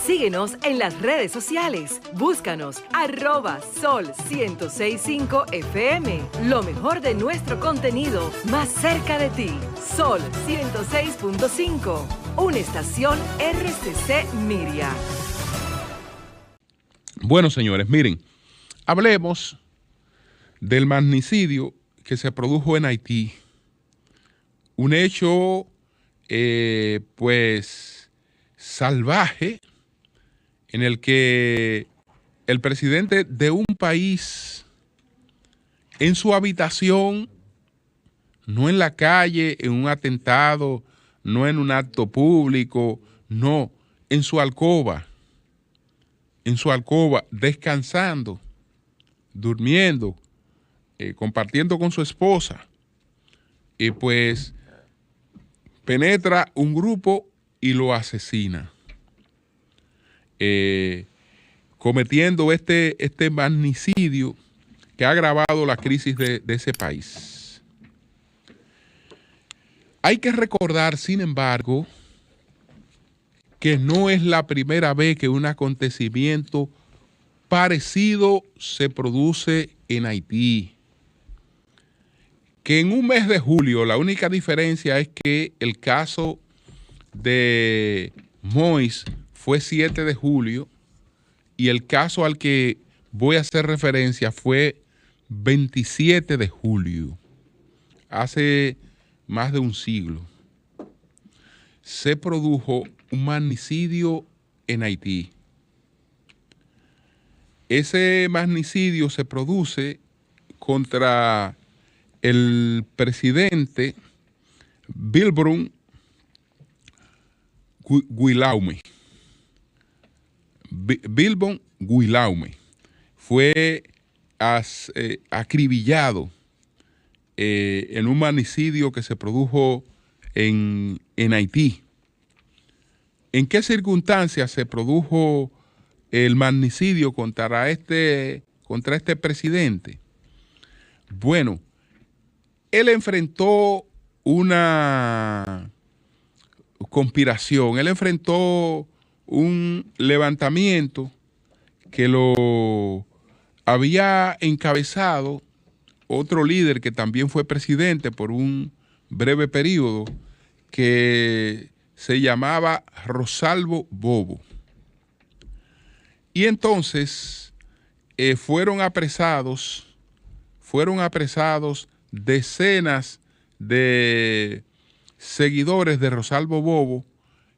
Síguenos en las redes sociales. Búscanos @Sol1065 FM. Lo mejor de nuestro contenido más cerca de ti. Sol 106.5. Una estación RCC Miria. Bueno, señores, miren, hablemos del magnicidio que se produjo en Haití. Un hecho, pues, salvaje, en el que el presidente de un país, en su habitación, no en la calle, en un atentado, no en un acto público, no, en su alcoba, descansando, durmiendo, compartiendo con su esposa, y pues penetra un grupo y lo asesina. Cometiendo este magnicidio que ha agravado la crisis de ese país. Hay que recordar, sin embargo, que no es la primera vez que un acontecimiento parecido se produce en Haití. Que en un mes de julio, la única diferencia es que el caso de Moïse fue 7 de julio y el caso al que voy a hacer referencia fue 27 de julio, hace más de un siglo. Se produjo un magnicidio en Haití. Ese magnicidio se produce contra el presidente Bilbron Guillaume fue acribillado en un magnicidio que se produjo en Haití. ¿En qué circunstancias se produjo el magnicidio contra este presidente? Bueno, él enfrentó una conspiración, él enfrentó un levantamiento que lo había encabezado otro líder que también fue presidente por un breve periodo, que se llamaba Rosalvo Bobo. Y entonces fueron apresados decenas de seguidores de Rosalvo Bobo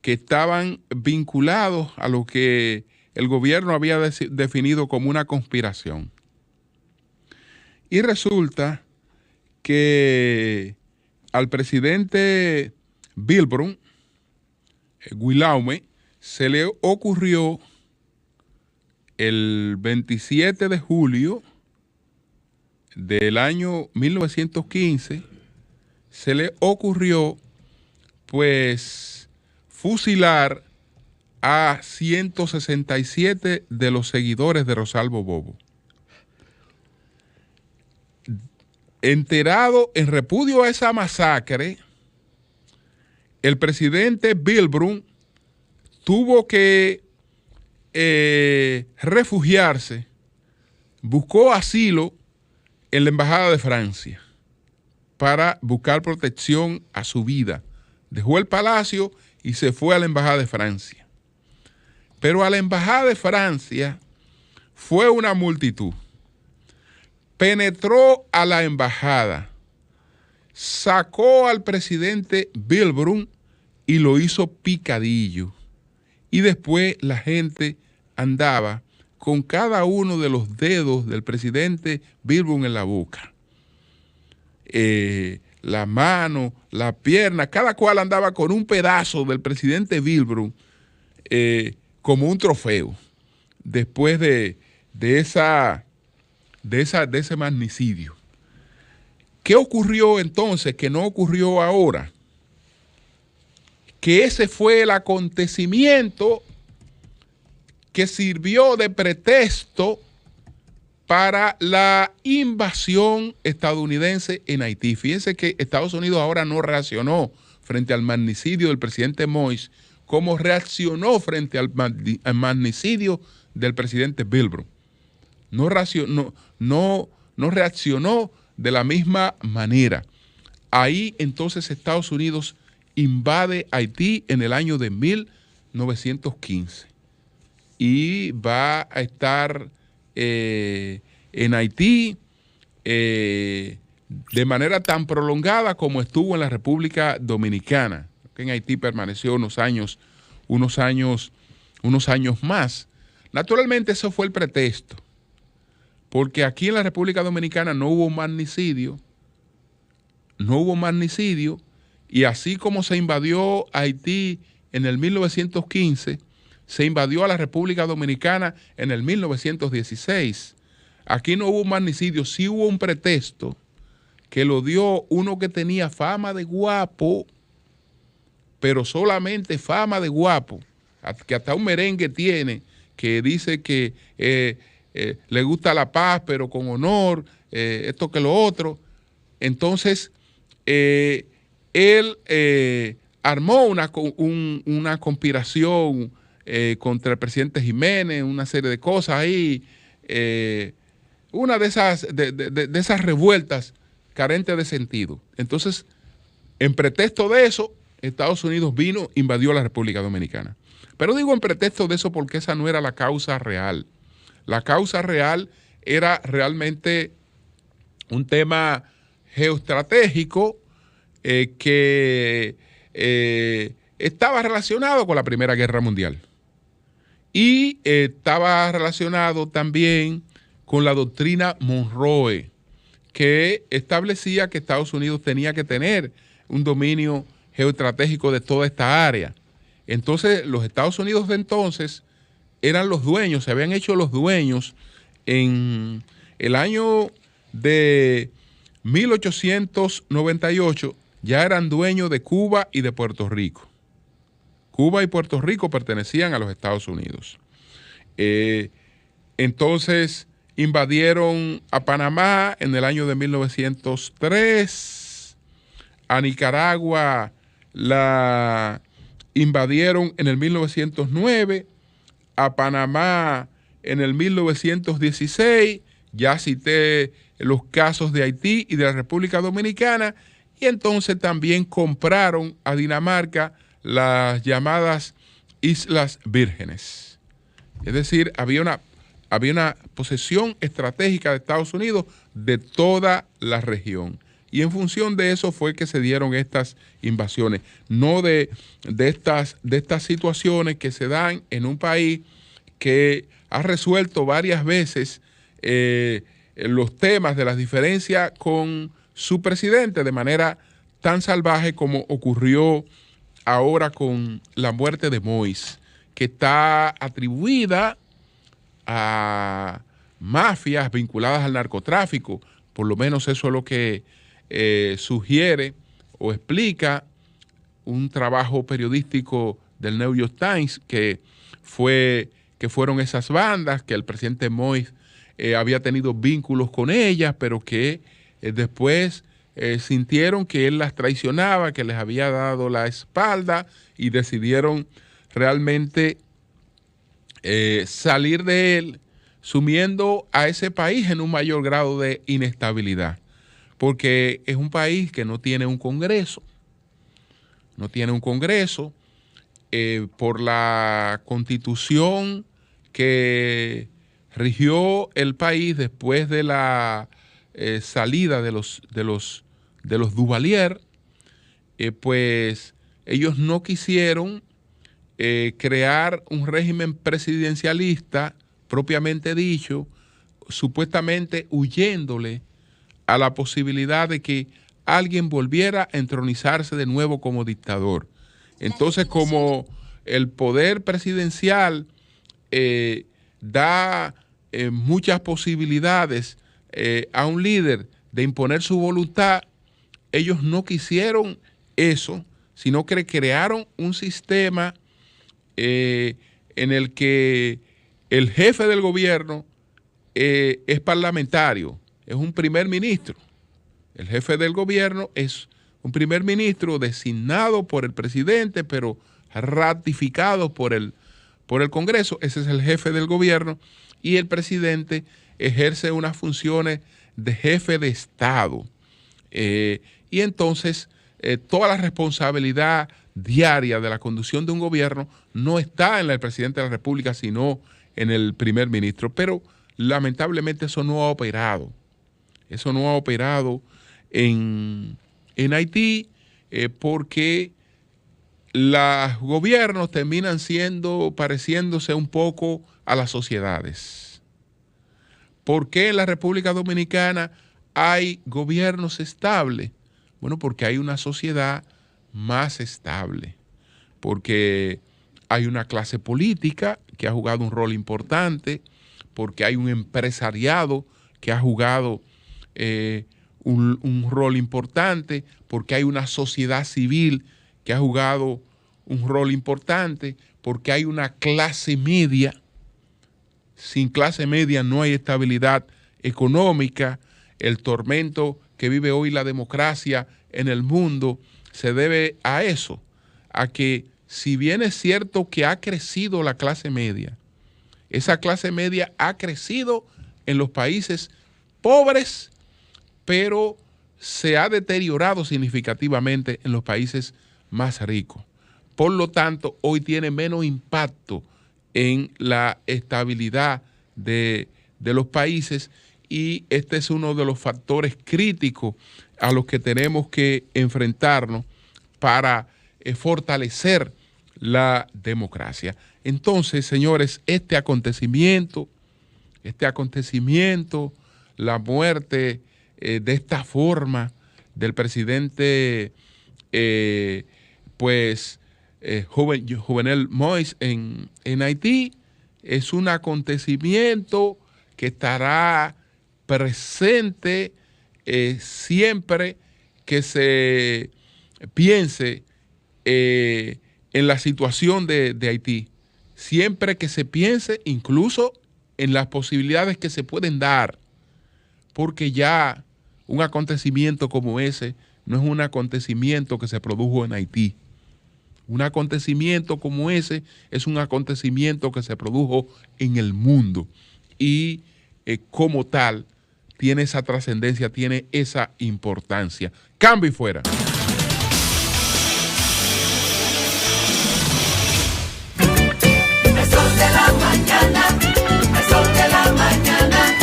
que estaban vinculados a lo que el gobierno había definido como una conspiración. Y resulta que al presidente Bilbron Guillaume se le ocurrió el 27 de julio del año 1915, se le ocurrió pues fusilar a 167 de los seguidores de Rosalvo Bobo. Enterado en repudio a esa masacre, el presidente Bilbron tuvo que refugiarse, buscó asilo en la Embajada de Francia para buscar protección a su vida. Dejó el palacio y se fue a la Embajada de Francia. Pero a la Embajada de Francia fue una multitud. Penetró a la embajada, sacó al presidente Bilbron y lo hizo picadillo. Y después la gente andaba con cada uno de los dedos del presidente Bilbron en la boca. La mano, la pierna, cada cual andaba con un pedazo del presidente Bilbron como un trofeo después de ese magnicidio. ¿Qué ocurrió entonces que no ocurrió ahora? Que ese fue el acontecimiento que sirvió de pretexto para la invasión estadounidense en Haití. Fíjense que Estados Unidos ahora no reaccionó frente al magnicidio del presidente Moïse cómo reaccionó frente al magnicidio del presidente Bilbro. No reaccionó de la misma manera. Ahí entonces Estados Unidos invade Haití en el año de 1915 y va a estar en Haití de manera tan prolongada como estuvo en la República Dominicana, que en Haití permaneció unos años más. Naturalmente eso fue el pretexto, porque aquí en la República Dominicana no hubo magnicidio, y así como se invadió Haití en el 1915, se invadió a la República Dominicana en el 1916. Aquí no hubo magnicidio, sí hubo un pretexto que lo dio uno que tenía fama de guapo, pero solamente fama de guapo, que hasta un merengue tiene, que dice que le gusta la paz, pero con honor, esto que lo otro. Entonces, él armó una conspiración contra el presidente Jiménez, una serie de cosas ahí, una de esas revueltas carentes de sentido. Entonces, en pretexto de eso, Estados Unidos vino, invadió la República Dominicana. Pero digo en pretexto de eso porque esa no era la causa real. La causa real era realmente un tema geoestratégico que estaba relacionado con la Primera Guerra Mundial y estaba relacionado también con la doctrina Monroe, que establecía que Estados Unidos tenía que tener un dominio geoestratégico de toda esta área. Entonces, los Estados Unidos de entonces eran los dueños, se habían hecho los dueños en el año de 1898, ya eran dueños de Cuba y de Puerto Rico. Cuba y Puerto Rico pertenecían a los Estados Unidos. Entonces, invadieron a Panamá en el año de 1903, a Nicaragua la invadieron en el 1909, a Panamá en el 1916, ya cité los casos de Haití y de la República Dominicana, y entonces también compraron a Dinamarca las llamadas Islas Vírgenes. Es decir, había una posesión estratégica de Estados Unidos de toda la región. Y en función de eso fue que se dieron estas invasiones, no de estas situaciones que se dan en un país que ha resuelto varias veces los temas de las diferencias con su presidente de manera tan salvaje como ocurrió ahora con la muerte de Moïse, que está atribuida a mafias vinculadas al narcotráfico. Por lo menos eso es lo que sugiere o explica un trabajo periodístico del New York Times, que fueron esas bandas, que el presidente Moïse había tenido vínculos con ellas, pero que después sintieron que él las traicionaba, que les había dado la espalda, y decidieron realmente salir de él, sumiendo a ese país en un mayor grado de inestabilidad, porque es un país que no tiene un Congreso, por la Constitución que rigió el país después de la salida de los Duvalier, pues ellos no quisieron crear un régimen presidencialista propiamente dicho, supuestamente huyéndole a la posibilidad de que alguien volviera a entronizarse de nuevo como dictador. Entonces, como el poder presidencial da muchas posibilidades a un líder de imponer su voluntad, ellos no quisieron eso, sino que crearon un sistema en el que el jefe del gobierno es parlamentario, es un primer ministro. El jefe del gobierno es un primer ministro designado por el presidente, pero ratificados por el Congreso. Ese es el jefe del gobierno, y el presidente ejerce unas funciones de jefe de Estado. Y entonces toda la responsabilidad diaria de la conducción de un gobierno no está en el presidente de la República, sino en el primer ministro. Pero lamentablemente eso no ha operado. Eso no ha operado en Haití porque los gobiernos terminan pareciéndose un poco a las sociedades. ¿Por qué en la República Dominicana hay gobiernos estables? Bueno, porque hay una sociedad más estable, porque hay una clase política que ha jugado un rol importante, porque hay un empresariado que ha jugado un rol importante, porque hay una sociedad civil que ha jugado un rol importante, porque hay una clase media. Sin clase media no hay estabilidad económica. El tormento que vive hoy la democracia en el mundo se debe a eso, a que si bien es cierto que ha crecido la clase media, esa clase media ha crecido en los países pobres, pero se ha deteriorado significativamente en los países más ricos. Por lo tanto, hoy tiene menos impacto en la estabilidad de los países, y este es uno de los factores críticos a los que tenemos que enfrentarnos para fortalecer la democracia. Entonces, señores, este acontecimiento, la muerte de esta forma del presidente Jovenel Moïse en Haití, es un acontecimiento que estará presente siempre que se piense en la situación de Haití, siempre que se piense incluso en las posibilidades que se pueden dar, porque ya un acontecimiento como ese no es un acontecimiento que se produjo en Haití. Un acontecimiento como ese es un acontecimiento que se produjo en el mundo, y como tal tiene esa trascendencia, tiene esa importancia. Cambio y fuera. El sol de la mañana, el sol de la mañana,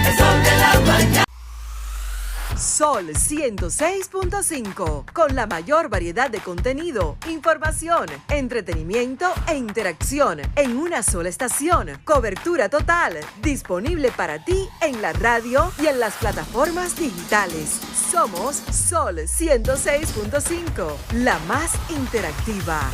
el sol de la mañana. Sol 106.5, con la mayor variedad de contenido, información, entretenimiento e interacción en una sola estación. Cobertura total, disponible para ti en la radio y en las plataformas digitales. Somos Sol 106.5, la más interactiva.